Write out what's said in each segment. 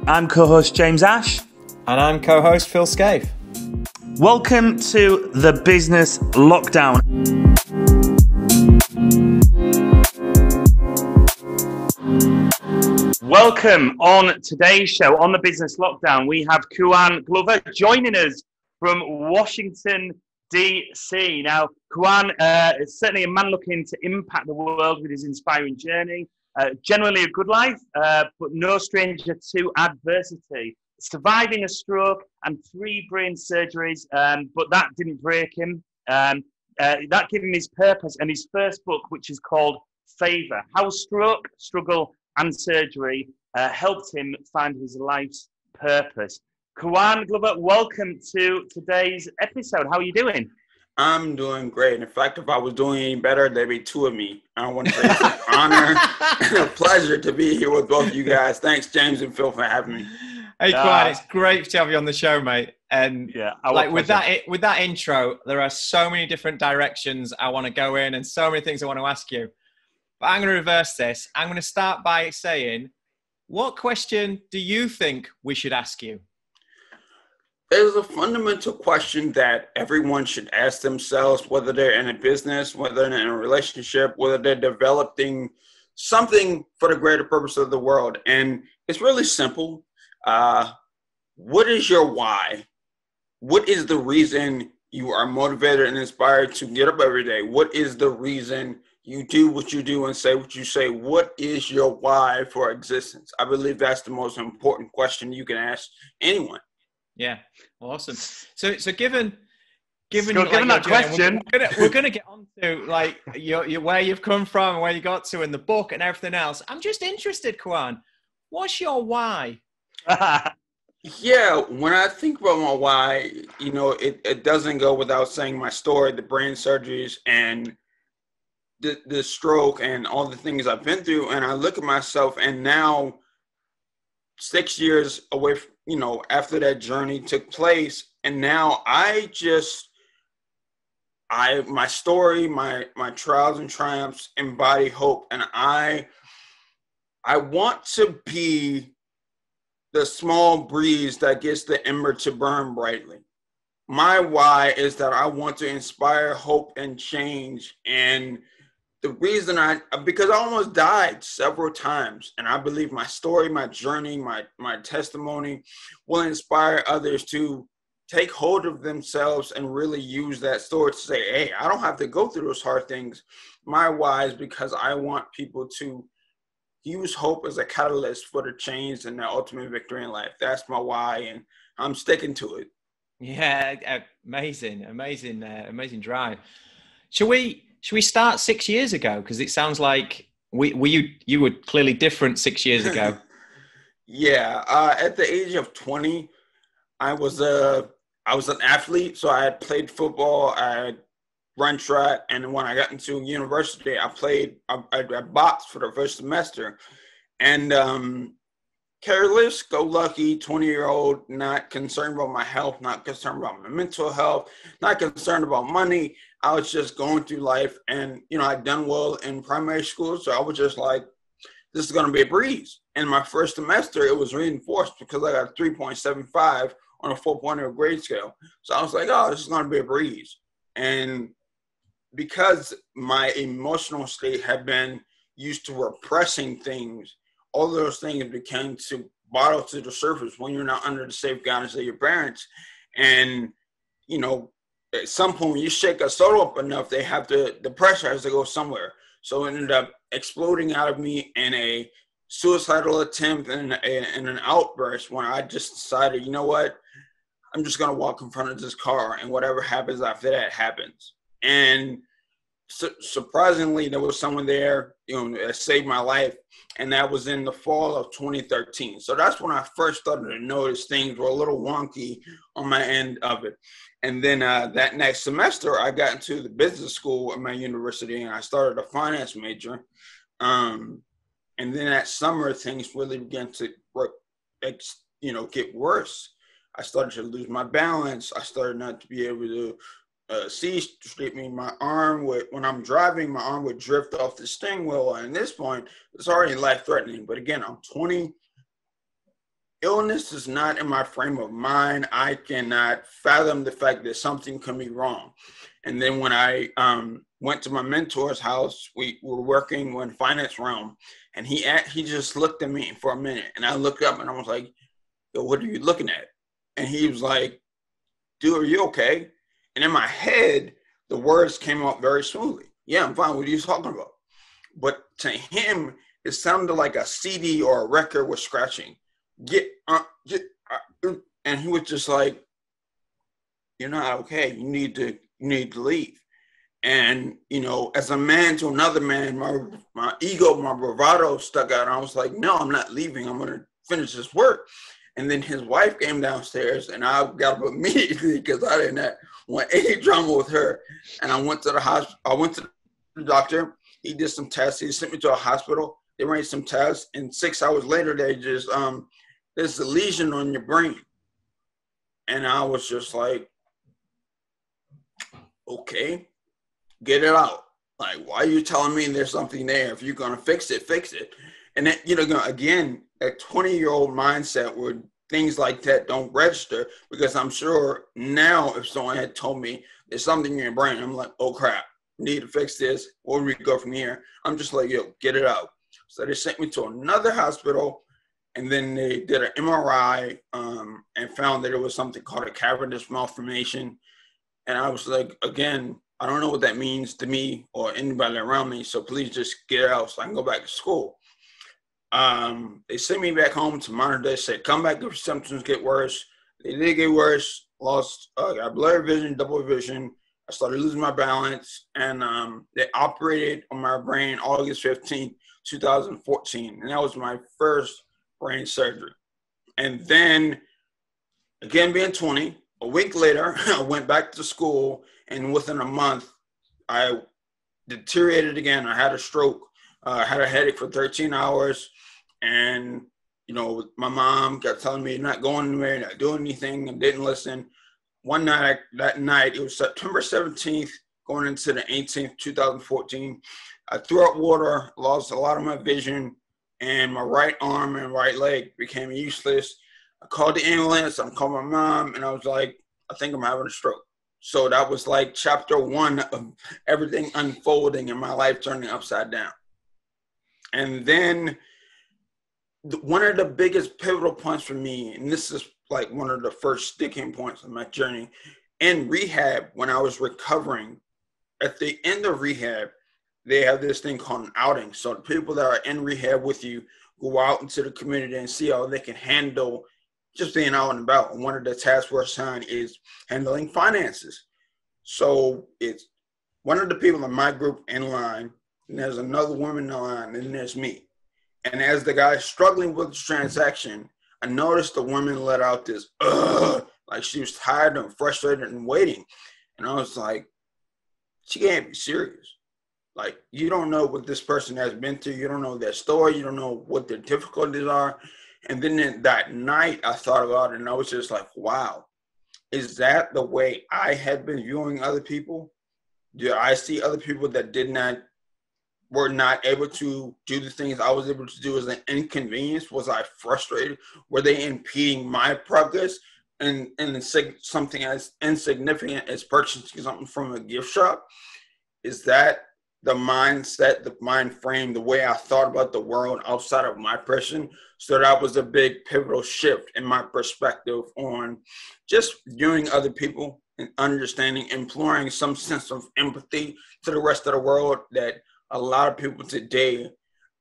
I'm co-host James Ash. And I'm co-host Phil Scaife. Welcome to the Business Lockdown. Welcome on today's show on the Business Lockdown. We have Kawan Glover joining us from Washington, DC. Now, Kawan is certainly a man looking to impact the world with his inspiring journey. Generally a good life, but no stranger to adversity. Surviving a stroke and 3 brain surgeries, but that didn't break him. That gave him his purpose, and his first book, which is called Favor, How Stroke, Struggle and Surgery helped him find his life's purpose. Kawan Glover, welcome to today's episode. How are you doing? I'm doing great. In fact, if I was doing any better, there'd be 2 of me. I want to say it's an honor and a pleasure to be here with both of you guys. Thanks, James and Phil, for having me. Hey, Kawan, it's great to have you on the show, mate. And with that intro, there are so many different directions I want to go in and so many things I want to ask you. But I'm going to reverse this. I'm going to start by saying, what question do you think we should ask you? There's a fundamental question that everyone should ask themselves, whether they're in a business, whether they're in a relationship, whether they're developing something for the greater purpose of the world. And it's really simple. What is your why? What is the reason you are motivated and inspired to get up every day? What is the reason you do what you do and say what you say? What is your why for existence? I believe that's the most important question you can ask anyone. Yeah, awesome. So given that question, we're gonna get on to like your where you've come from and where you got to in the book and everything else. I'm just interested, Kawan. What's your why? Yeah, when I think about my why, it doesn't go without saying my story, the brain surgeries and the stroke and all the things I've been through. And I look at myself, and now 6 years away, after that journey took place, and now my story, my trials and triumphs embody hope, and I want to be the small breeze that gets the ember to burn brightly. My why is that I want to inspire hope and change. And the reason because I almost died several times, and I believe my story, my journey, my testimony will inspire others to take hold of themselves and really use that story to say, hey, I don't have to go through those hard things. My why is because I want people to use hope as a catalyst for the change and the ultimate victory in life. That's my why, and I'm sticking to it. Yeah, amazing drive. Should we start 6 years ago? Because it sounds like you were clearly different 6 years ago. Yeah, at the age of 20, I was an athlete. So I had played football, I had run track, and when I got into university, I boxed for the first semester. And careless, go lucky, 20-year-old, not concerned about my health, not concerned about my mental health, not concerned about money. I was just going through life, and I'd done well in primary school, so I was just like, this is going to be a breeze. And my first semester, it was reinforced because I got a 3.75 on a 4.0 grade scale. So I was like, oh, this is going to be a breeze. And because my emotional state had been used to repressing things, all those things began to bottle to the surface when you're not under the safe guidance of your parents. And, at some point when you shake a soda up enough, the pressure has to go somewhere. So it ended up exploding out of me in a suicidal attempt and an outburst when I just decided, you know what, I'm just going to walk in front of this car, and whatever happens after that happens. And surprisingly, there was someone there, that saved my life, and that was in the fall of 2013. So that's when I first started to notice things were a little wonky on my end of it. And then that next semester, I got into the business school at my university, and I started a finance major. And then that summer, things really began to get worse. I started to lose my balance. I started not to be able to see straight. My arm when I'm driving, my arm would drift off the steering wheel. And at this point, it's already life-threatening. But again, I'm 20. illness is not in my frame of mind. I cannot fathom the fact that something can be wrong. And then when I went to my mentor's house, we were working in finance realm, and he just looked at me for a minute, and I looked up and I was like, yo, what are you looking at? And he was like, dude, are you okay? And in my head, the words came out very smoothly. Yeah, I'm fine. What are you talking about? But to him, it sounded like a CD or a record was scratching. And he was just like, you're not okay. You need to leave. And, you know, as a man to another man, my ego, my bravado stuck out. And I was like, no, I'm not leaving. I'm going to finish this work. And then his wife came downstairs, and I got up immediately because I didn't want any drama with her. And I went to the hospital. I went to the doctor. He did some tests. He sent me to a hospital. They ran some tests. And 6 hours later, they just, there's a lesion on your brain. And I was just like, okay, get it out. Like, why are you telling me there's something there? If you're going to fix it, fix it. And then, you know, again, a 20-year-old mindset where things like that don't register, because I'm sure now if someone had told me there's something in your brain, I'm like, oh, crap, need to fix this. Where do we go from here? I'm just like, yo, get it out. So they sent me to another hospital, and then they did an MRI and found that it was something called a cavernous malformation. And I was like, again, I don't know what that means to me or anybody around me, so please just get it out so I can go back to school. They sent me back home to monitor. They said, come back if your symptoms get worse. They did get worse. Got blurred vision, double vision. I started losing my balance, and they operated on my brain August 15th, 2014. And that was my first brain surgery. And then, again, being 20, a week later, I went back to school, and within a month, I deteriorated again. I had a stroke. I had a headache for 13 hours. And, you know, my mom kept telling me not going anywhere, not doing anything, and didn't listen. One night, it was September 17th, going into the 18th, 2014. I threw up water, lost a lot of my vision, and my right arm and right leg became useless. I called the ambulance. I called my mom, and I was like, I think I'm having a stroke. So that was like chapter 1 of everything unfolding in my life, turning upside down. And then one of the biggest pivotal points for me, and this is like one of the first sticking points in my journey, in rehab, when I was recovering, at the end of rehab, they have this thing called an outing. So the people that are in rehab with you go out into the community and see how they can handle just being out and about. And one of the tasks we're assigned is handling finances. So it's one of the people in my group in line, and there's another woman in the line, and then there's me. And as the guy struggling with the transaction, I noticed the woman let out this, like she was tired and frustrated and waiting. And I was like, she can't be serious. Like, you don't know what this person has been through. You don't know their story. You don't know what their difficulties are. And then that night I thought about it, and I was just like, wow, is that the way I had been viewing other people? Did I see other people that were not able to do the things I was able to do as an inconvenience? Was I frustrated? Were they impeding my progress? And something as insignificant as purchasing something from a gift shop? Is that the mindset, the mind frame, the way I thought about the world outside of my person? So that was a big pivotal shift in my perspective on just viewing other people and understanding, imploring some sense of empathy to the rest of the world that a lot of people today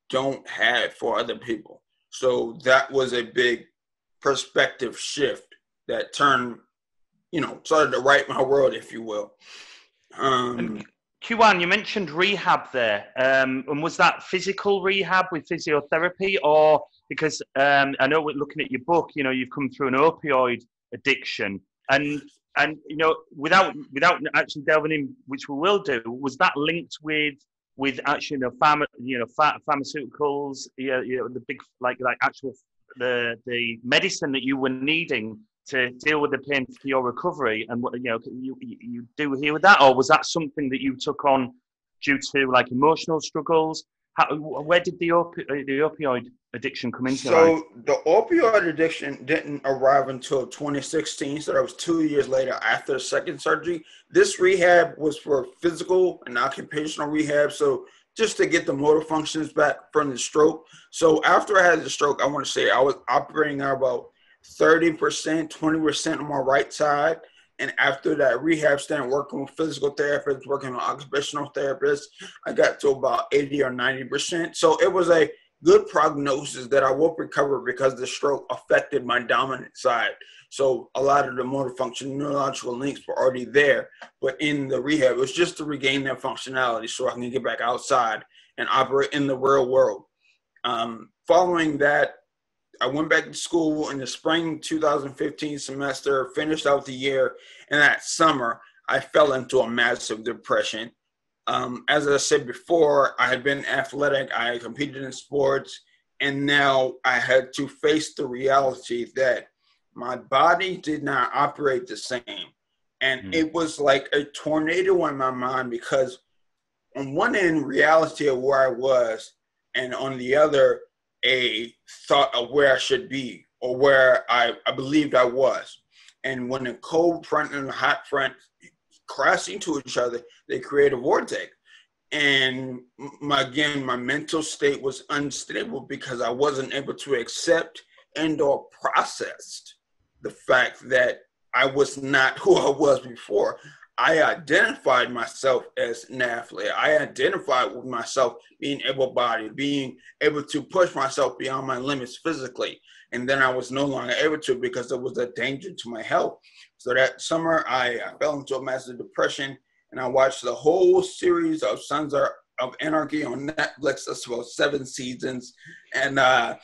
don't have for other people. So that was a big perspective shift that turned, started to right my world, if you will. Kawan, you mentioned rehab there. And was that physical rehab with physiotherapy, or because I know we're looking at your book, you've come through an opioid addiction, and without actually delving in, which we will do, was that linked with actually pharmaceuticals, the big like actual the medicine that you were needing to deal with the pain for your recovery, and you do hear with that, or was that something that you took on due to like emotional struggles? Where did the opioid addiction come into your life? So the opioid addiction didn't arrive until 2016. So that was 2 years later after the second surgery. This rehab was for physical and occupational rehab. So just to get the motor functions back from the stroke. So after I had the stroke, I want to say I was operating at about 30%, 20% on my right side. And after that rehab stand, working with physical therapists, working with occupational therapists, I got to about 80 or 90%. So it was a good prognosis that I will recover because the stroke affected my dominant side. So a lot of the motor function, neurological links were already there. But in the rehab, it was just to regain that functionality so I can get back outside and operate in the real world. Following that, I went back to school in the spring 2015 semester, finished out the year, and that summer, I fell into a massive depression. As I said before, I had been athletic, I had competed in sports, and now I had to face the reality that my body did not operate the same. And it was like a tornado in my mind because on one end, reality of where I was, and on the other, a thought of where I should be or where I believed I was. And when the cold front and the hot front crash into each other, they create a vortex. And my mental state was unstable because I wasn't able to accept and or process the fact that I was not who I was before. I identified myself as an athlete. I identified with myself being able-bodied, being able to push myself beyond my limits physically. And then I was no longer able to because there was a danger to my health. So that summer, I fell into a massive depression, and I watched the whole series of Sons of Anarchy on Netflix. That's about 7 seasons. And I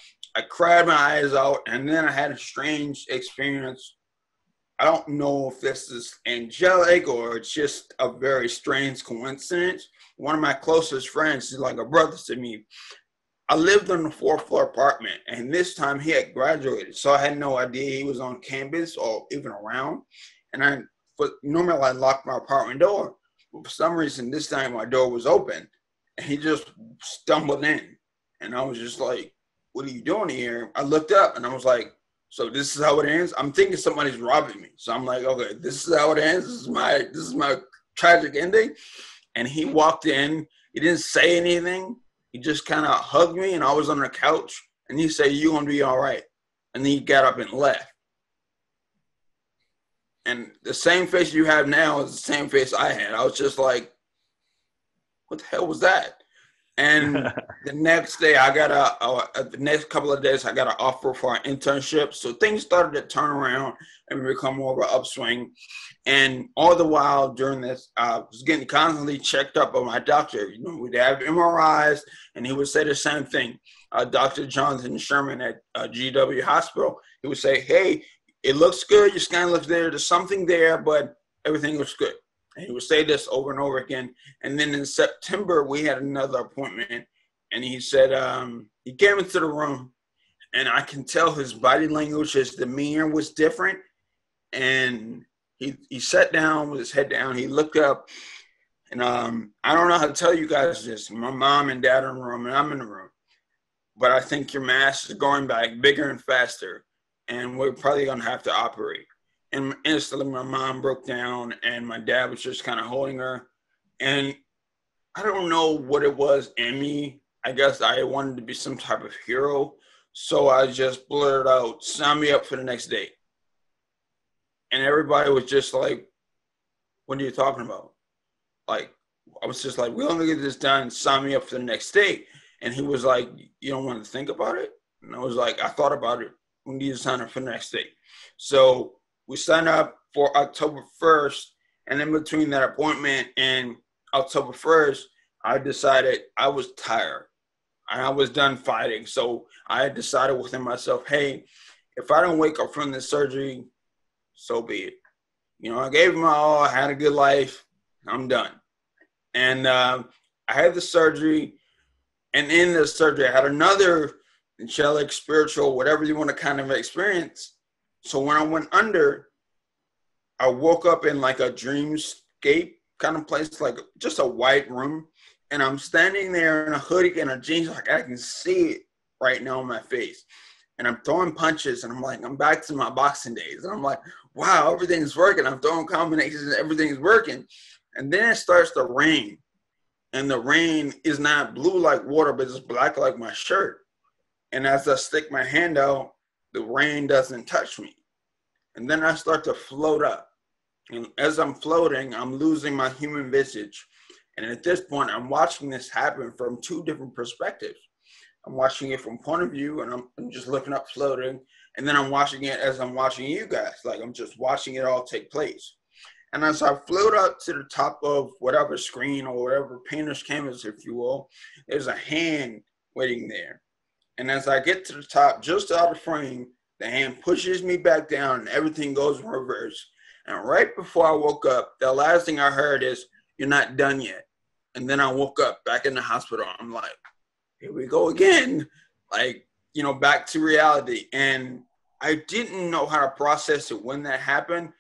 cried my eyes out, and then I had a strange experience. I don't know if this is angelic or it's just a very strange coincidence. One of my closest friends is like a brother to me. I lived on the 4th floor apartment, and this time he had graduated, so I had no idea he was on campus or even around. And normally I locked my apartment door, but for some reason this time my door was open, and he just stumbled in, and I was just like, "What are you doing here?" I looked up, and I was like, "So this is how it ends?" I'm thinking somebody's robbing me. So I'm like, okay, this is how it ends. This is my tragic ending. And he walked in. He didn't say anything. He just kind of hugged me, and I was on the couch. And he said, "You're going to be all right." And then he got up and left. And the same face you have now is the same face I had. I was just like, what the hell was that? And the next day, the next couple of days, I got an offer for an internship. So things started to turn around and become more of an upswing. And all the while during this, I was getting constantly checked up by my doctor. You know, we'd have MRIs, and he would say the same thing. Dr. Jonathan Sherman at GW Hospital, he would say, "Hey, it looks good. Your scan looks there. There's something there, but everything looks good." And he would say this over and over again. And then in September, we had another appointment. And he said, he came into the room, and I can tell his body language, his demeanor was different. And he sat down with his head down. He looked up. And I don't know how to tell you guys this. My mom and dad are in the room, and I'm in the room. But I think your mass is going back bigger and faster. And we're probably going to have to operate. And instantly my mom broke down, and my dad was just kind of holding her. And I don't know what it was in me. I guess I wanted to be some type of hero. So I just blurted out, "Sign me up for the next day." And everybody was just like, "What are you talking about?" Like, I was just like, "We're going to get this done. Sign me up for the next day." And he was like, "You don't want to think about it?" And I was like, "I thought about it. We need to sign up for the next day." So we signed up for October 1st, and in between that appointment and October 1st, I decided I was tired and I was done fighting. So I decided within myself, hey, if I don't wake up from this surgery, so be it. You know, I gave it my all. I had a good life. I'm done. And I had the surgery, and in the surgery, I had another angelic, spiritual, whatever you want to kind of experience. So when I went under, I woke up in like a dreamscape kind of place, like just a white room. And I'm standing there in a hoodie and a jeans, like I can see it right now on my face. And I'm throwing punches, and I'm like, I'm back to my boxing days. And I'm like, wow, everything's working. I'm throwing combinations, and everything's working. And then it starts to rain. And the rain is not blue like water, but it's black like my shirt. And as I stick my hand out, the rain doesn't touch me. And then I start to float up. And as I'm floating, I'm losing my human visage. And at this point, I'm watching this happen from two different perspectives. I'm watching it from point of view, and I'm just looking up, floating. And then I'm watching it as I'm watching you guys. Like, I'm just watching it all take place. And as I float up to the top of whatever screen or whatever painter's canvas, if you will, there's a hand waiting there. And as I get to the top, just out of frame, the hand pushes me back down and everything goes in reverse. And right before I woke up, the last thing I heard is, "You're not done yet." And then I woke up back in the hospital. I'm like, here we go again. Like, back to reality. And I didn't know how to process it when that happened.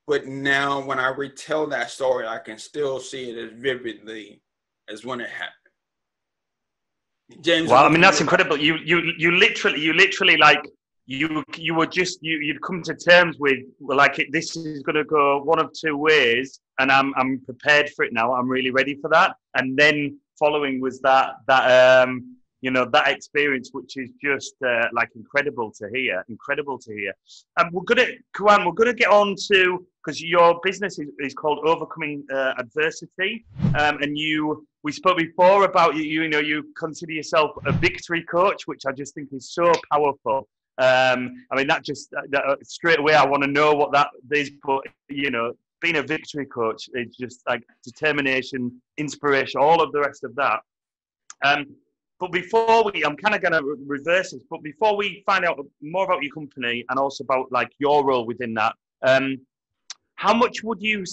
But now when I retell that story, I can still see it as vividly as when it happened. James. Well, I mean, that's incredible. You literally like, you'd come to terms with, like, this is going to go one of two ways, and I'm prepared for it now. I'm really ready for that. And then following was that experience, which is just like incredible to hear. And we're gonna get on to, because your business is called Overcoming Adversity, and we spoke before about you consider yourself a victory coach, which I just think is so powerful. I mean, that straight away, I want to know what that is, but being a victory coach is just like determination, inspiration, all of the rest of that. But before I'm kind of going to reverse this, but before we find out more about your company and also about like your role within that, how much would you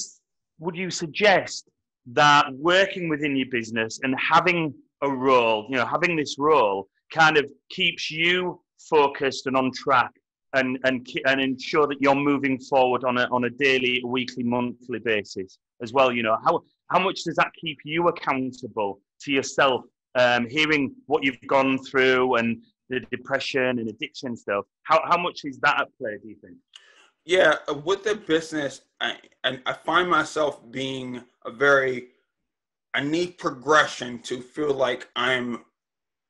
suggest that working within your business and having a role, having this role kind of keeps you focused and on track and ensure that you're moving forward on a daily, weekly, monthly basis as well? How much does that keep you accountable to yourself? Hearing what you've gone through and the depression and addiction stuff, how much is that at play, do you think? Yeah, with the business, I find myself being I need progression to feel like I'm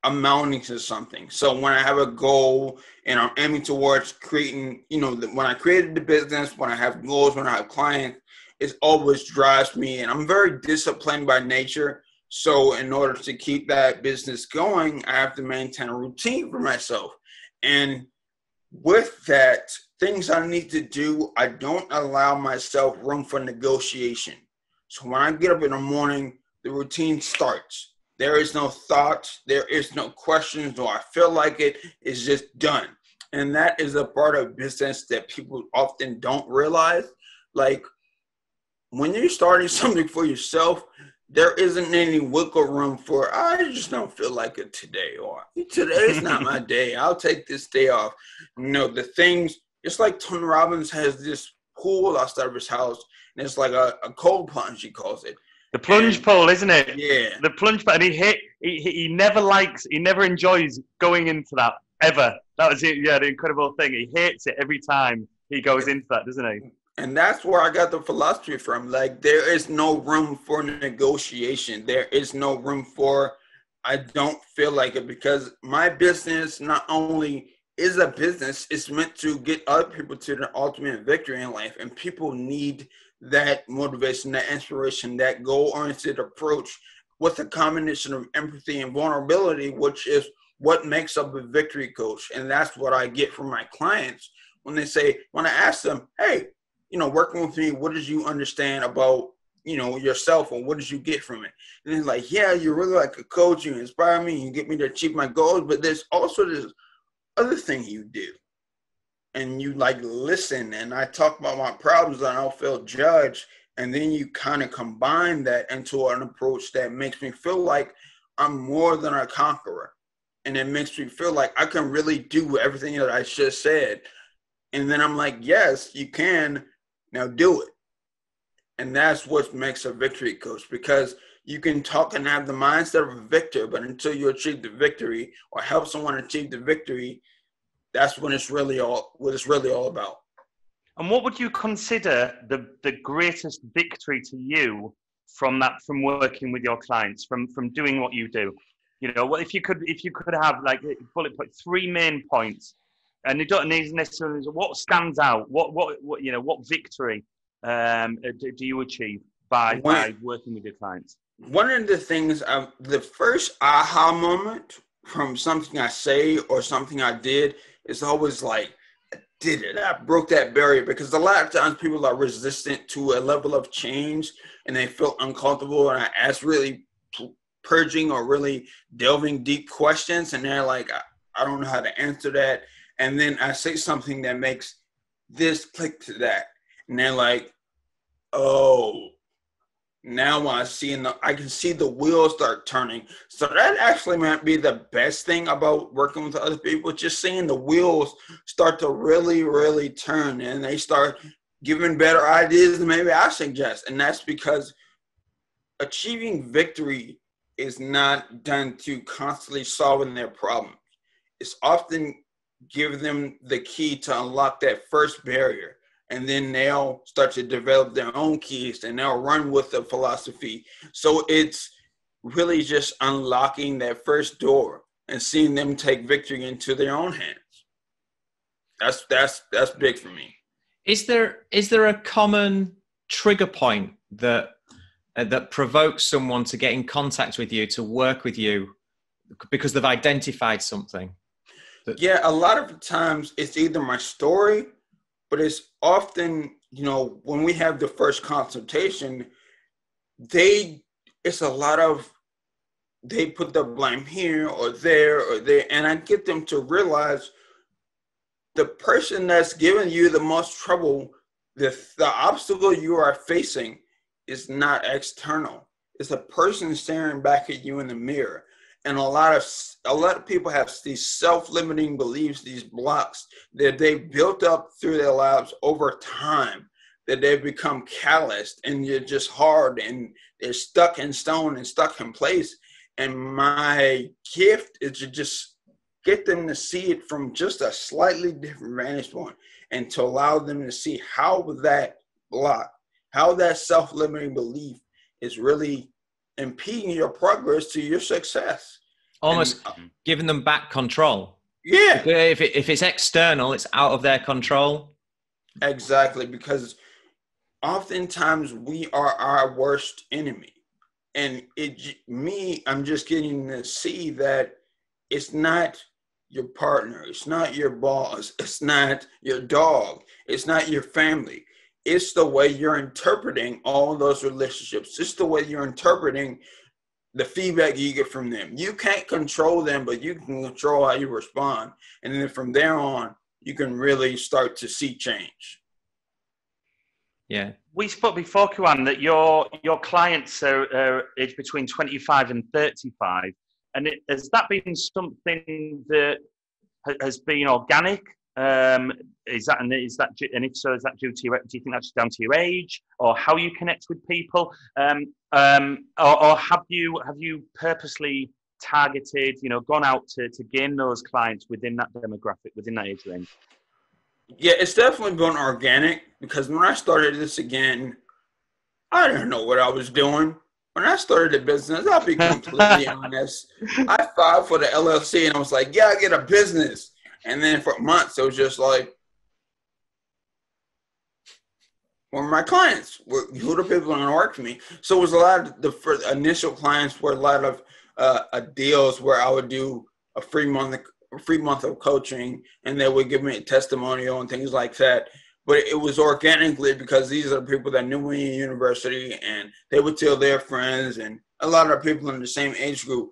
amounting to something. So when I have a goal and I'm aiming towards creating, when I created the business, when I have goals, when I have clients, it always drives me. And I'm very disciplined by nature. So in order to keep that business going, I have to maintain a routine for myself. And with that, things I need to do, I don't allow myself room for negotiation. So when I get up in the morning, the routine starts. There is no thoughts. There is no questions. Do I feel like it? It's just done. And that is a part of business that people often don't realize. Like, when you're starting something for yourself, there isn't any wiggle room for, I just don't feel like it today, or today's not my day. I'll take this day off. The things, it's like Tony Robbins has this pool outside of his house, and it's like a cold plunge, he calls it. The plunge pool, isn't it? Yeah. The plunge pool, and he never enjoys going into that, ever. That was it, the incredible thing. He hates it every time he goes into that, doesn't he? And that's where I got the philosophy from. Like, there is no room for negotiation. There is no room for, I don't feel like it, because my business not only is a business, it's meant to get other people to the ultimate victory in life. And people need that motivation, that inspiration, that goal-oriented approach with a combination of empathy and vulnerability, which is what makes up a victory coach. And that's what I get from my clients when I ask them, hey, working with me, what did you understand about, yourself, or what did you get from it? And it's like, yeah, you're really like a coach. You inspire me. You get me to achieve my goals. But there's also this other thing you do. And you listen, and I talk about my problems, and I don't feel judged. And then you kind of combine that into an approach that makes me feel like I'm more than a conqueror. And it makes me feel like I can really do everything that I just said. And then I'm like, yes, you can. Now do it. And that's what makes a victory coach, because you can talk and have the mindset of a victor, but until you achieve the victory or help someone achieve the victory, that's when it's really all about. And what would you consider the greatest victory to you from working with your clients, from doing what you do? You know, what if you could have like bullet point 3 main points, and you don't need necessarily what stands out, what victory do you achieve by working with your clients? One of the things, the first aha moment from something I say or something I did is always like, I did it. I broke that barrier, because a lot of times people are resistant to a level of change and they feel uncomfortable. And I ask really purging or really delving deep questions, and they're like, I don't know how to answer that. And then I say something that makes this click to that. And they're like, oh, now I can see the wheels start turning. So that actually might be the best thing about working with other people, just seeing the wheels start to really, really turn, and they start giving better ideas than maybe I suggest. And that's because achieving victory is not done to constantly solving their problems. It's often give them the key to unlock that first barrier. And then they'll start to develop their own keys, and they'll run with the philosophy. So it's really just unlocking that first door and seeing them take victory into their own hands. That's big for me. Is there a common trigger point that provokes someone to get in contact with you, to work with you, because they've identified something? Yeah, a lot of the times it's either my story, but it's often, when we have the first consultation, they put the blame here or there, and I get them to realize the person that's giving you the most trouble, the obstacle you are facing is not external. It's a person staring back at you in the mirror. And a lot of people have these self-limiting beliefs, these blocks that they've built up through their lives over time, that they've become calloused and you're just hard and they're stuck in stone and stuck in place. And my gift is to just get them to see it from just a slightly different vantage point, and to allow them to see how that block, how that self-limiting belief is really impeding your progress to your success. Almost giving them back control. Yeah. If it's external, it's out of their control. Exactly, because oftentimes we are our worst enemy. And I'm just getting to see that it's not your partner, it's not your boss, it's not your dog, it's not your family. It's the way you're interpreting all those relationships. It's the way you're interpreting the feedback you get from them. You can't control them, but you can control how you respond. And then from there on, you can really start to see change. Yeah. We spoke before, Kawan, that your clients are aged between 25 and 35. And has that been something that has been organic? And if so, is that due to do you think that's down to your age, or how you connect with people, or have you purposely targeted, gone out to gain those clients within that demographic, within that age range? Yeah, it's definitely been organic, because when I started this again, I didn't know what I was doing. When I started the business, I'll be completely honest. I filed for the LLC and I was like, yeah, I get a business. And then for months, it was just like, well, my clients, who the people going to work for me? So it was a lot of the initial clients were a lot of deals where I would do a free month of coaching, and they would give me a testimonial and things like that. But it was organically, because these are the people that knew me in university, and they would tell their friends and a lot of people in the same age group.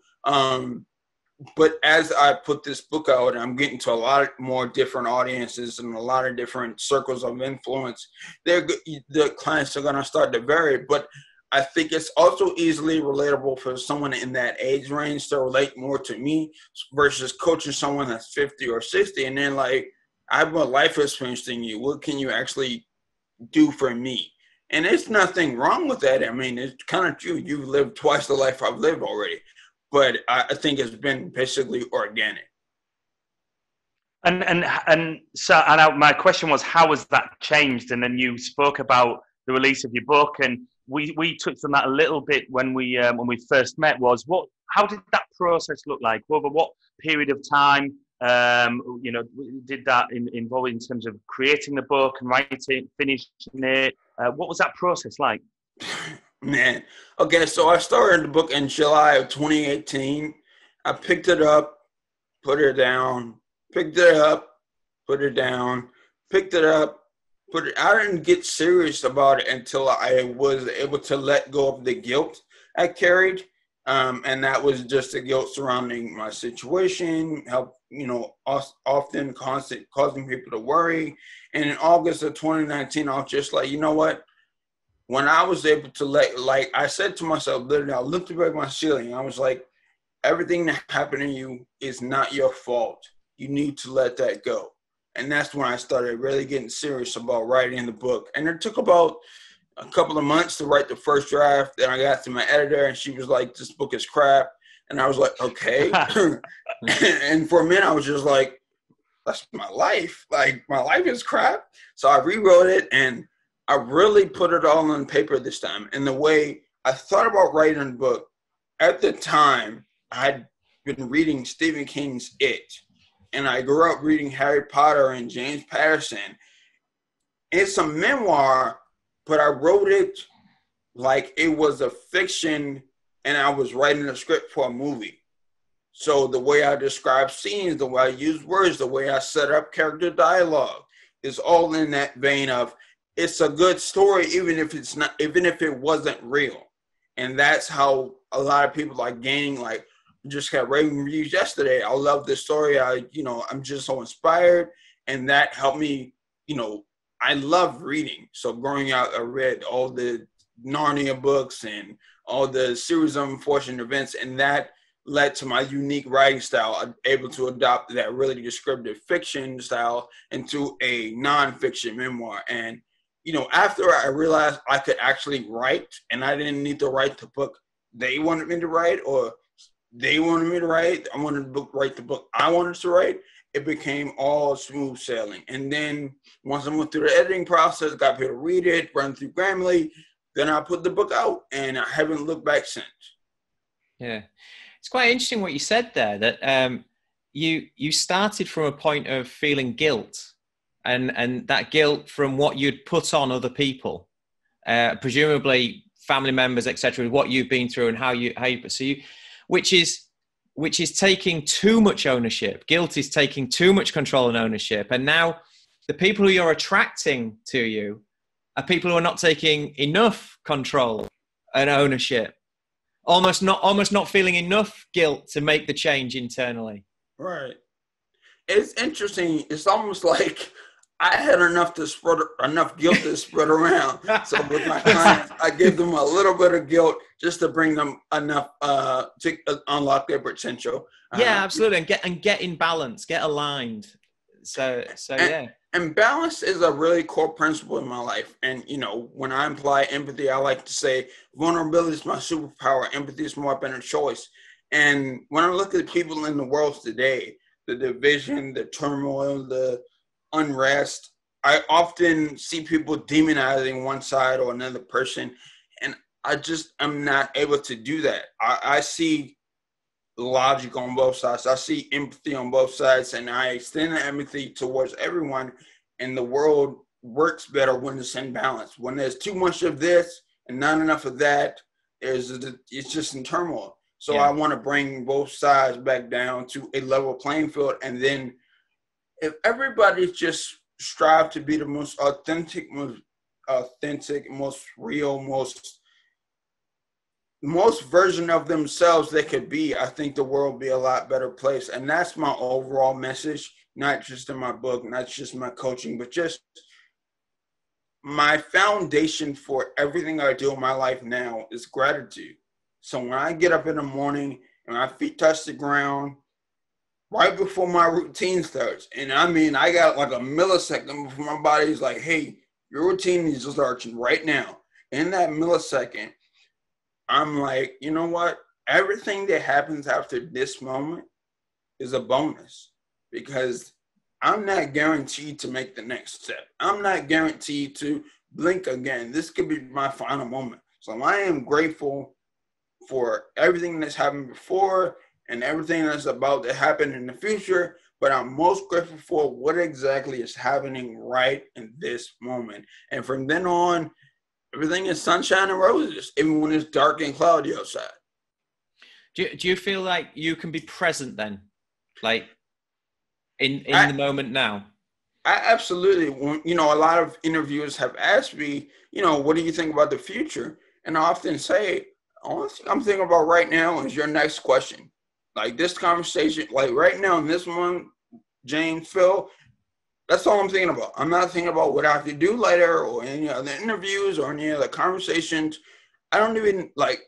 But as I put this book out, I'm getting to a lot more different audiences and a lot of different circles of influence. The clients are going to start to vary, but I think it's also easily relatable for someone in that age range to relate more to me versus coaching someone that's 50 or 60. And then like, I have more life experience than you. What can you actually do for me? And there's nothing wrong with that. I mean, it's kind of true. You've lived twice the life I've lived already. But I think it's been basically organic. So my question was, how has that changed? And then you spoke about the release of your book, and we touched on that a little bit when we first met. How did that process look like? Over what period of time? Did that involve in terms of creating the book and writing, finishing it? What was that process like? Man, okay, so I started the book in July of 2018. I picked it up, put it down, picked it up, put it down, picked it up, put it. I didn't get serious about it until I was able to let go of the guilt I carried. And that was just the guilt surrounding my situation, often causing people to worry. And in August of 2019, I was just like, you know what? When I was able to I said to myself, literally, I looked up at my ceiling. I was like, everything that happened to you is not your fault. You need to let that go. And that's when I started really getting serious about writing the book. And it took about a couple of months to write the first draft. Then I got to my editor, and she was like, this book is crap. And I was like, okay. And for a minute, I was just like, that's my life. Like, my life is crap. So I rewrote it, and I really put it all on paper this time. And the way I thought about writing the book, at the time, I had been reading Stephen King's It. And I grew up reading Harry Potter and James Patterson. It's a memoir, but I wrote it like it was a fiction, and I was writing a script for a movie. So the way I describe scenes, the way I use words, the way I set up character dialogue is all in that vein of, it's a good story, even if it wasn't real. And that's how a lot of people are gaining, like, just got raving reviews yesterday. I love this story. I'm just so inspired. And that helped me, I love reading. So growing up, I read all the Narnia books and all the series of unfortunate events. And that led to my unique writing style. I'm able to adopt that really descriptive fiction style into a nonfiction memoir. And, after I realized I could actually write, and I didn't need to write the book they wanted me to write, or they wanted me to write, I wanted to write the book I wanted to write, it became all smooth sailing. And then once I went through the editing process, got people to read it, run through Grammarly, then I put the book out, and I haven't looked back since. Yeah. It's quite interesting what you said there, that you started from a point of feeling guilt, and that guilt from what you'd put on other people, presumably family members, etc., what you've been through and how you pursue, which is taking too much ownership. Guilt is taking too much control and ownership. And now the people who you're attracting to you are people who are not taking enough control and ownership, almost not feeling enough guilt to make the change internally. Right. It's interesting. It's almost like I had enough guilt to spread around. So with my clients, I give them a little bit of guilt just to bring them enough to unlock their potential. Yeah, absolutely, and get in balance, get aligned. Yeah. And balance is a really core principle in my life. And when I imply empathy, I like to say vulnerability is my superpower. Empathy is my better choice. And when I look at people in the world today, the division, the turmoil, the unrest, I often see people demonizing one side or another person, and I'm not able to do that. I see logic on both sides. I see empathy on both sides, and I extend empathy towards everyone, and the world works better when it's in balance. When there's too much of this and not enough of that, it's just in turmoil. So yeah. I want to bring both sides back down to a level playing field, and then if everybody just strive to be the most authentic, most real, most version of themselves they could be, I think the world would be a lot better place. And that's my overall message, not just in my book, not just my coaching, but just my foundation for everything I do in my life now is gratitude. So when I get up in the morning and my feet touch the ground, right before my routine starts, and I got like a millisecond before my body's like, hey, your routine is starting right now. in that millisecond, I'm like, you know what? Everything that happens after this moment is a bonus, because I'm not guaranteed to make the next step. I'm not guaranteed to blink again. This could be my final moment. So I am grateful for everything that's happened before and everything that's about to happen in the future. But I'm most grateful for what exactly is happening right in this moment. And from then on, everything is sunshine and roses, even when it's dark and cloudy outside. Do you feel like you can be present then? Like in the moment now? I absolutely, you know, a lot of interviewers have asked me, you know, what do you think about the future? And I often say, only thing I'm thinking about right now is your next question. Like this conversation, like right now in this one, James, Phil, that's all I'm thinking about. I'm not thinking about what I have to do later or any other interviews or any other conversations. I don't even, like,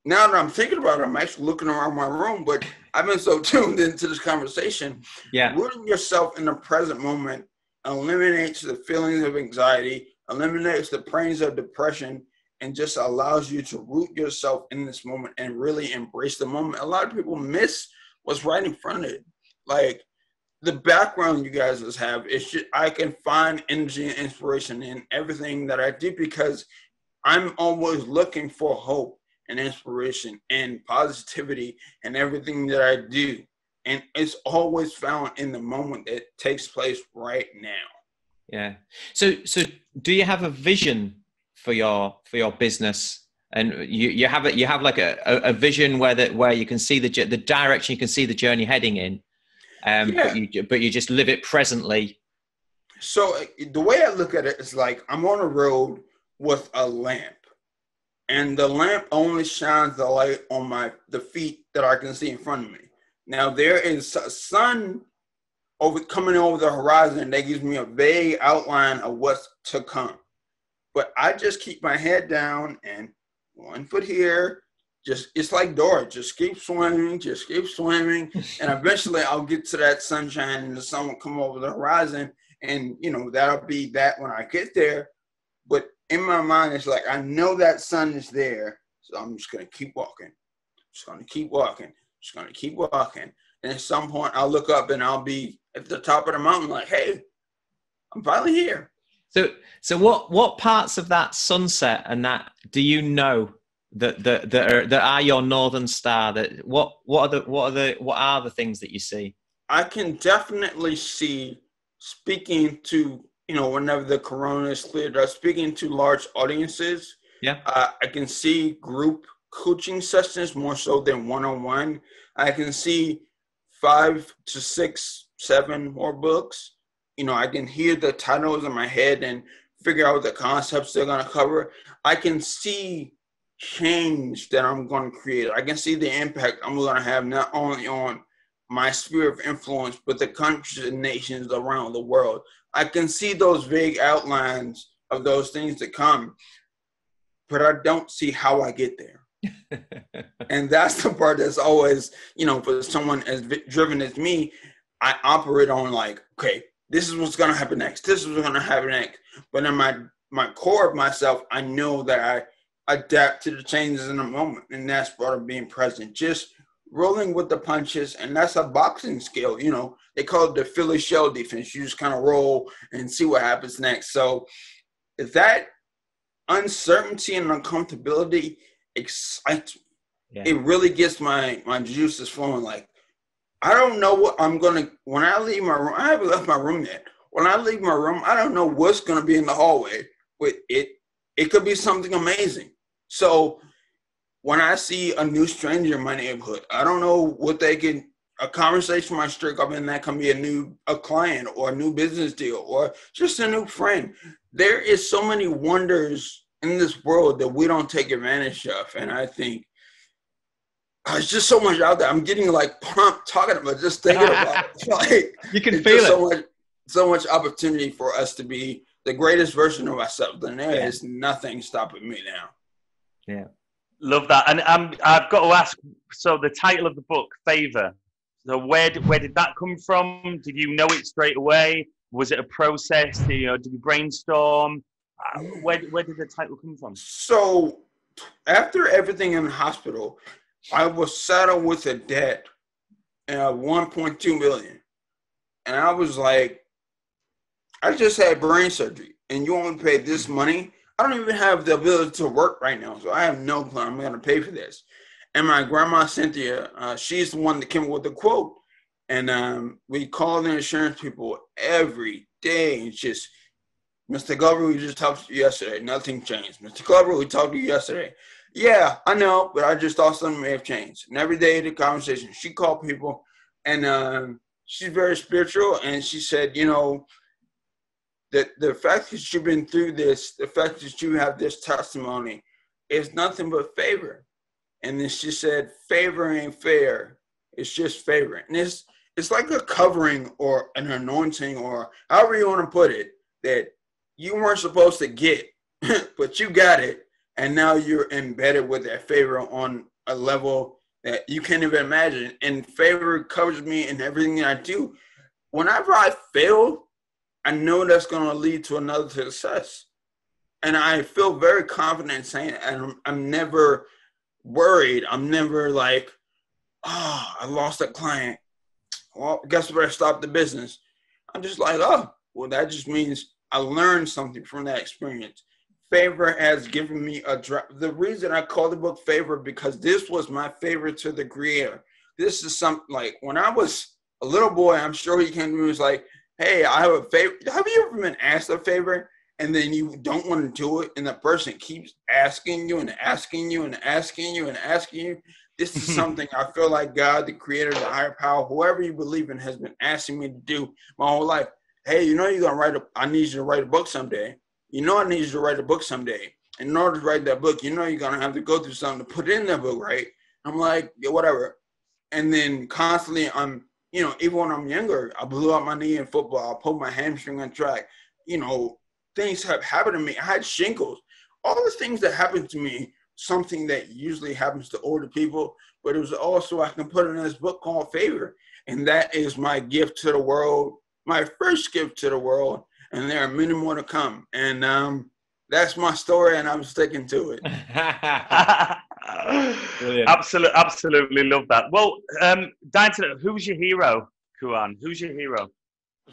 now that I'm thinking about it, I'm actually looking around my room, but I've been so tuned into this conversation. Yeah. Rooting yourself in the present moment eliminates the feelings of anxiety, eliminates the pains of depression, and just allows you to root yourself in this moment and really embrace the moment. A lot of people miss what's right in front of it. Like the background you guys have, it's just, I can find energy and inspiration in everything that I do because I'm always looking for hope and inspiration and positivity and everything that I do. And it's always found in the moment that takes place right now. Yeah. So do you have a vision for your business? And you have like a vision where you can see the direction, you can see the journey heading in, but you just live it presently. So the way I look at it is like I'm on a road with a lamp, and the lamp only shines the light on the feet that I can see in front of me. Now there is a sun coming over the horizon that gives me a vague outline of what's to come. But I just keep my head down and 1 foot here. It's like Dora, just keep swimming. And eventually I'll get to that sunshine and the sun will come over the horizon. And, you know, that'll be that when I get there. But in my mind, it's like, I know that sun is there. So I'm just going to keep walking. And at some point I'll look up and I'll be at the top of the mountain like, hey, I'm finally here. So what parts of that sunset and that do you know that are your northern star? That what are the things that you see? I can definitely see, speaking to, you know, whenever the corona is cleared, speaking to large audiences. Yeah. I can see group coaching sessions more so than one-on-one. I can see 5 to 6, 7 more books. You know, I can hear the titles in my head and figure out the concepts they're going to cover. I can see change that I'm going to create. I can see the impact I'm going to have not only on my sphere of influence, but the countries and nations around the world. I can see those vague outlines of those things to come, but I don't see how I get there. And that's the part that's always, you know, for someone as driven as me, I operate on like, okay, this is what's going to happen next. This is what's going to happen next. But in my core of myself, I know that I adapt to the changes in the moment. And that's part of being present, just rolling with the punches. And that's a boxing skill. You know, they call it the Philly shell defense. You just kind of roll and see what happens next. So if that uncertainty and uncomfortability excites me, it really gets my juices flowing. Like, I don't know what I'm going to, when I leave my room, I haven't left my room yet. When I leave my room, I don't know what's going to be in the hallway, but it could be something amazing. So when I see a new stranger in my neighborhood, I don't know what a conversation might strike up, and that can be a client or a new business deal or just a new friend. There is so many wonders in this world that we don't take advantage of. And I think, it's just so much out there. I'm getting like pumped talking about, just thinking about it. Like, you can feel it. So much opportunity for us to be the greatest version of ourselves. And there is nothing stopping me now. Yeah. Love that. And I've got to ask, so the title of the book, Favor. So where did that come from? Did you know it straight away? Was it a process? Did you brainstorm? Where did the title come from? So after everything in the hospital, I was saddled with a debt of $1.2 million. And I was like, I just had brain surgery and you want me to pay this money? I don't even have the ability to work right now. So I have no plan. I'm going to pay for this. And my grandma, Cynthia, she's the one that came up with the quote. And we call the insurance people every day and just, Mr. Glover, we just talked to you yesterday. Nothing changed. Mr. Glover, we talked to you yesterday. Yeah, I know, but I just thought something may have changed. And every day the conversation, she called people, and she's very spiritual. And she said, you know, that the fact that you've been through this, the fact that you have this testimony is nothing but favor. And then she said, favor ain't fair. It's just favor. And it's like a covering or an anointing or however you want to put it, that you weren't supposed to get, but you got it. And now you're embedded with that favor on a level that you can't even imagine. And favor covers me in everything that I do. Whenever I fail, I know that's going to lead to another success. And I feel very confident saying it. And I'm never worried. I'm never like, oh, I lost a client. Well, guess what? I stopped the business. I'm just like, oh, well, that just means I learned something from that experience. Favor has given me the reason I call the book Favor, because this was my favor to the creator. This is something like when I was a little boy, I'm sure he came to me and was like, hey, I have a favor. Have you ever been asked a favor and then you don't want to do it and the person keeps asking you and asking you and asking you and asking you? This is something I feel like God, the creator, the higher power, whoever you believe in, has been asking me to do my whole life. Hey, you know you're going to I need you to write a book someday. You know I need you to write a book someday. And in order to write that book, you know you're going to have to go through something to put in that book, right? I'm like, yeah, whatever. And then constantly I'm, you know, even when I'm younger, I blew out my knee in football. I pulled my hamstring on track. You know, things have happened to me. I had shingles. All the things that happened to me, something that usually happens to older people, but it was also I can put in this book called Favor. And that is my gift to the world, my first gift to the world. And there are many more to come. And that's my story, and I'm sticking to it. Brilliant. Absolutely love that. Well, Dyson, who's your hero, Kawan? Who's your hero?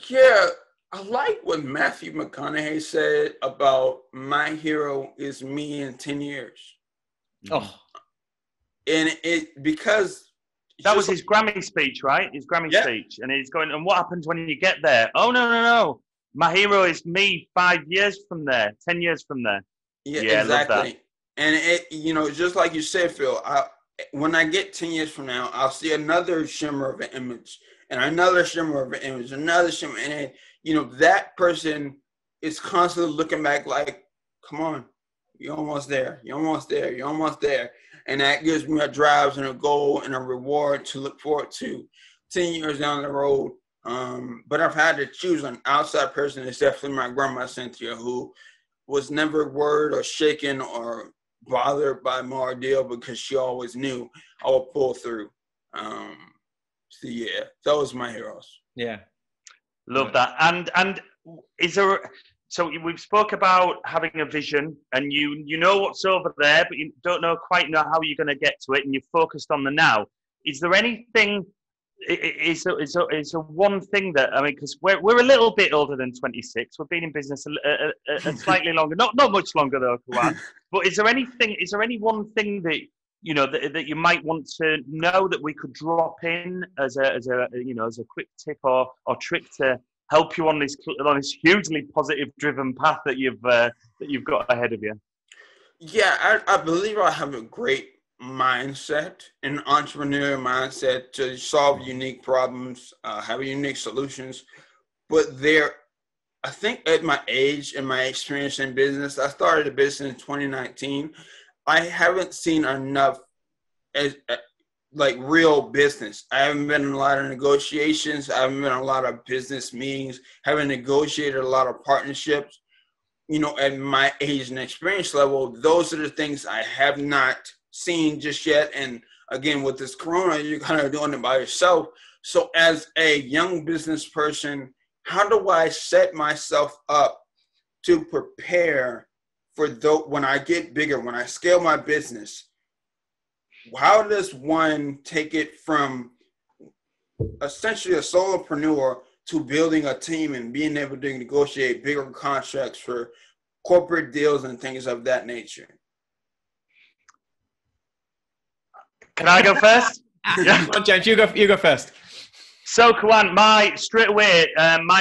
Yeah, I like what Matthew McConaughey said about my hero is me in 10 years. Oh. And it, because... That was his Grammy speech, right? His Grammy speech. And he's going, and what happens when you get there? Oh, no. My hero is me 5 years from there, 10 years from there. Yeah, exactly. And it, you know, just like you said, Phil, when I get 10 years from now, I'll see another shimmer of an image and another shimmer of an image, another shimmer. And, you know, that person is constantly looking back like, come on, you're almost there. You're almost there. You're almost there. And that gives me a drive and a goal and a reward to look forward to 10 years down the road. But I've had to choose an outside person. It's definitely my grandma, Cynthia, who was never worried or shaken or bothered by my ordeal because she always knew I would pull through. So yeah, those are my heroes. Yeah. Love that. And is there, so we've spoke about having a vision and you know what's over there, but you don't quite know how you're going to get to it and you're focused on the now. Is there anything, is a one thing that, I mean, because we're a little bit older than 26. We've been in business a slightly longer, not much longer though, Kawan. But is there any one thing that, you know, that you might want to know that we could drop in as a quick tip or trick to help you on this hugely positive driven path that you've got ahead of you? Yeah, I believe I have a great mindset, an entrepreneurial mindset to solve unique problems, have unique solutions. But I think at my age and my experience in business, I started a business in 2019. I haven't seen enough like real business. I haven't been in a lot of negotiations. I haven't been in a lot of business meetings. Haven't negotiated a lot of partnerships. You know, at my age and experience level, those are the things I have not seen just yet. And again, with this corona, you're kind of doing it by yourself. So as a young business person, how do I set myself up to prepare for when I get bigger, when I scale my business? How does one take it from essentially a solopreneur to building a team and being able to negotiate bigger contracts for corporate deals and things of that nature? Can I go first? Yeah. Come on, James, you go first. So, Kawan, my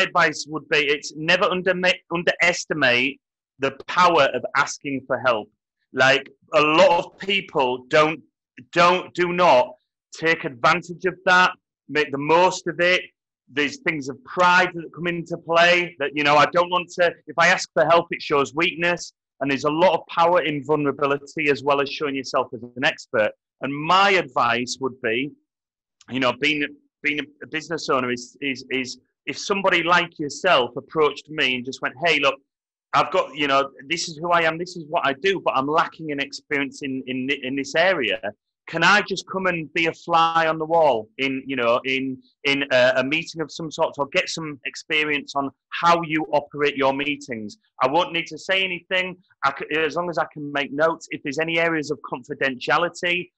advice would be, it's never underestimate the power of asking for help. Like, a lot of people do not take advantage of that, make the most of it. There's things of pride that come into play that, I don't want to, if I ask for help, it shows weakness. And there's a lot of power in vulnerability as well as showing yourself as an expert. And my advice would be, being a business owner is if somebody like yourself approached me and just went, hey, look, I've got, this is who I am, this is what I do, but I'm lacking in experience in this area. Can I just come and be a fly on the wall in a meeting of some sort, or get some experience on how you operate your meetings? I won't need to say anything, as long as I can make notes. If there's any areas of confidentiality,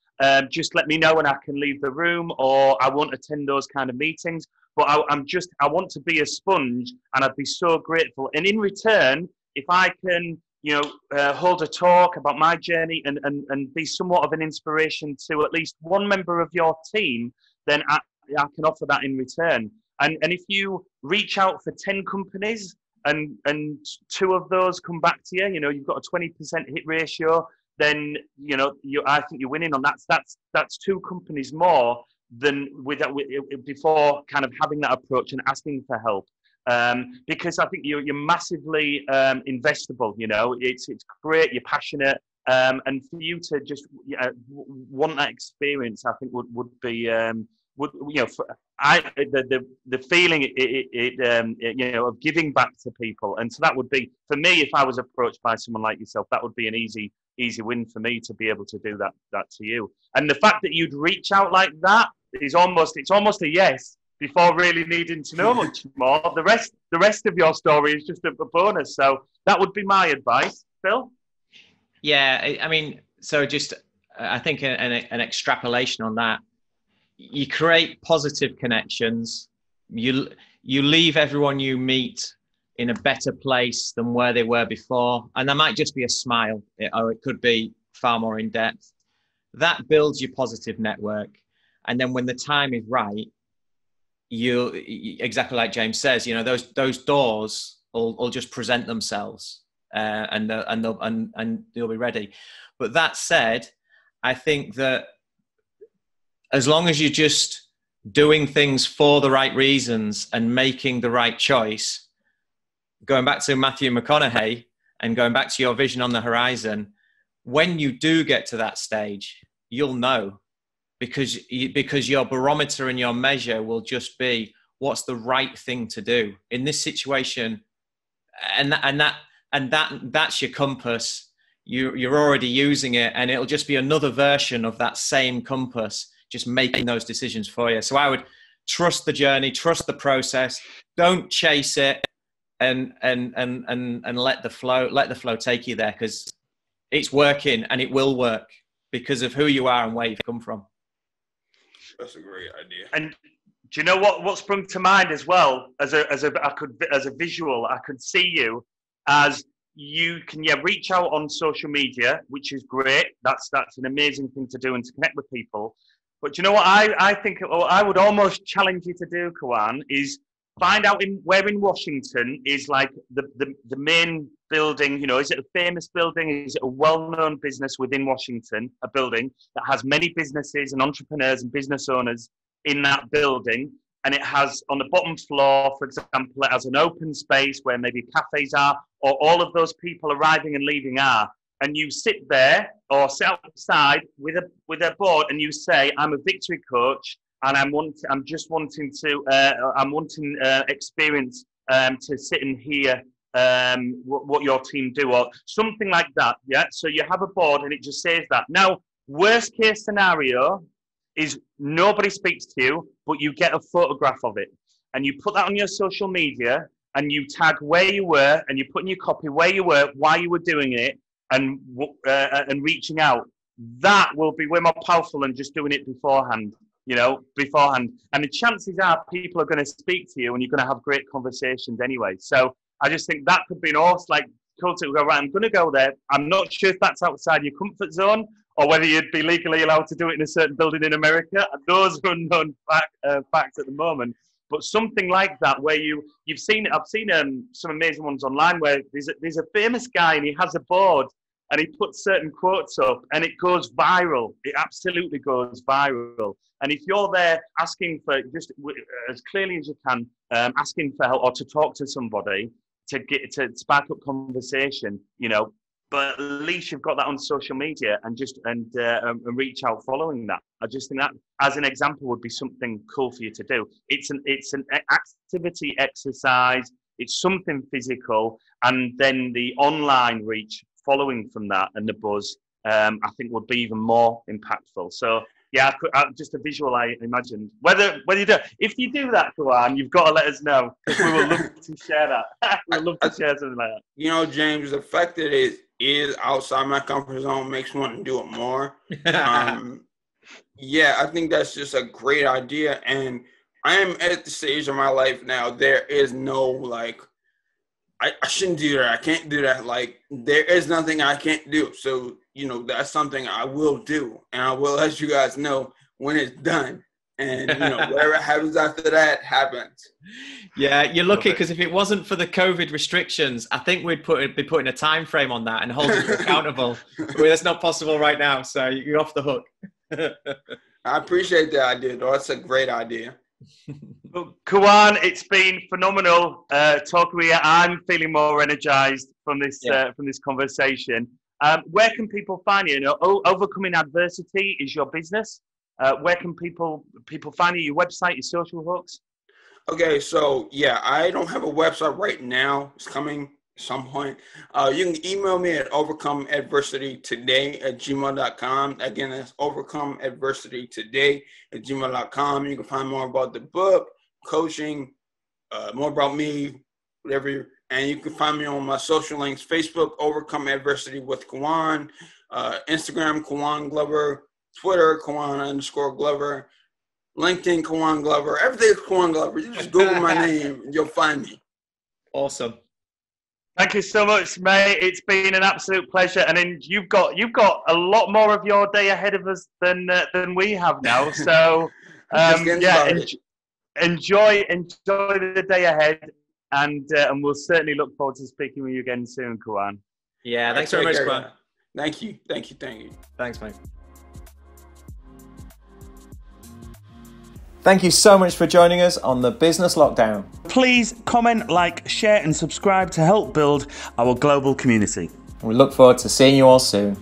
just let me know and I can leave the room, or I won't attend those kind of meetings. But I want to be a sponge, and I'd be so grateful. And in return, if I can, hold a talk about my journey and be somewhat of an inspiration to at least one member of your team, then I can offer that in return. And if you reach out for 10 companies and 2 of those come back to you, you've got a 20% hit ratio, then I think you're winning on that. That's 2 companies more than before kind of having that approach and asking for help. Because I think you're massively investable. It's great, you're passionate, and for you to just want that experience, I think would be the feeling of giving back to people. And so that would be, for me, if I was approached by someone like yourself, that would be an easy win for me to be able to do that to you. And the fact that you'd reach out like that is almost a yes, before really needing to know much more. The rest of your story is just a bonus. So that would be my advice. Phil? Yeah, I mean, so just, I think an extrapolation on that, you create positive connections. You leave everyone you meet in a better place than where they were before. And that might just be a smile, or it could be far more in depth. That builds your positive network. And then when the time is right, you exactly like James says, those doors will just present themselves, and they'll be ready. But that said, I think that as long as you're just doing things for the right reasons and making the right choice, going back to Matthew McConaughey and going back to your vision on the horizon, when you do get to that stage, you'll know. Because your barometer and your measure will just be what's the right thing to do in this situation, and that's your compass. You're already using it, and it'll just be another version of that same compass, just making those decisions for you. So I would trust the journey, trust the process. Don't chase it, and let the flow take you there, because it's working and it will work because of who you are and where you've come from. That's a great idea. And do you know what sprung to mind as well, as a visual? I could see you as you can reach out on social media, which is great. That's an amazing thing to do and to connect with people. But do you know what I think I would almost challenge you to do, Kawan, is find out where in Washington is like the main building. Is it a famous building? Is it a well-known business within Washington, a building that has many businesses and entrepreneurs and business owners in that building? And it has, on the bottom floor, for example, it has an open space where maybe cafes are, or all of those people arriving and leaving are. And you sit there or sit outside with a board, and you say, I'm a victory coach, and I'm wanting experience to sit and hear what your team do, or something like that. Yeah. So you have a board and it just says that. Now, worst case scenario is nobody speaks to you, but you get a photograph of it and you put that on your social media and you tag where you were, and you put in your copy where you were, why you were doing it, and reaching out. That will be way more powerful than just doing it beforehand. Beforehand. And the chances are people are going to speak to you, and you're going to have great conversations anyway. So I just think that could be an awesome, cool to go, right, I'm going to go there. I'm not sure if that's outside your comfort zone or whether you'd be legally allowed to do it in a certain building in America. Those are unknown facts at the moment. But something like that, where I've seen some amazing ones online where there's a famous guy and he has a board and he puts certain quotes up and it goes viral. It absolutely goes viral. And if you're there asking for, just as clearly as you can, asking for help or to talk to somebody to spark up conversation, but at least you've got that on social media and reach out following that. I just think that, as an example, would be something cool for you to do. It's an activity exercise. It's something physical, and then the online reach following from that and the buzz, I think would be even more impactful. So yeah, just a visual I imagined. Whether you do, if you do that, Kawan, you've got to let us know, because we would love to share that. We'd love to share something like that. James, the fact that it is outside my comfort zone makes me want to do it more. Yeah, I think that's just a great idea. And I am at the stage of my life now, there is no, I shouldn't do that. I can't do that. There is nothing I can't do. So, that's something I will do. And I will let you guys know when it's done. And, whatever happens after that happens. Yeah, you're lucky, because if it wasn't for the COVID restrictions, I think we'd be putting a time frame on that and holding you accountable. But that's not possible right now. So you're off the hook. I appreciate that idea, though. That's a great idea. Well, Kawan, it's been phenomenal talking with you. I'm feeling more energized from this conversation. Where can people find you? Overcoming Adversity is your business. Where can people find you? Your website, your social hooks? Okay, so yeah, I don't have a website right now. It's coming at some point. You can email me at overcomeadversitytoday@gmail.com. Again, that's overcomeadversitytoday@gmail.com. You can find more about the book, coaching, more about me, whatever. And you can find me on my social links: Facebook, Overcome Adversity with Kawan, Instagram, Kawan Glover, Twitter, Kawan_Glover, LinkedIn, Kawan Glover. Everything is Kawan Glover. You just Google my name and you'll find me. Awesome. Thank you so much, mate. It's been an absolute pleasure. And then you've got a lot more of your day ahead of us than we have now. So enjoy the day ahead. And we'll certainly look forward to speaking with you again soon, Kawan. Yeah, thanks very much, Kawan. Thank you. Thanks, mate. Thank you so much for joining us on the Business Lockdown. Please comment, share, and subscribe to help build our global community. We look forward to seeing you all soon.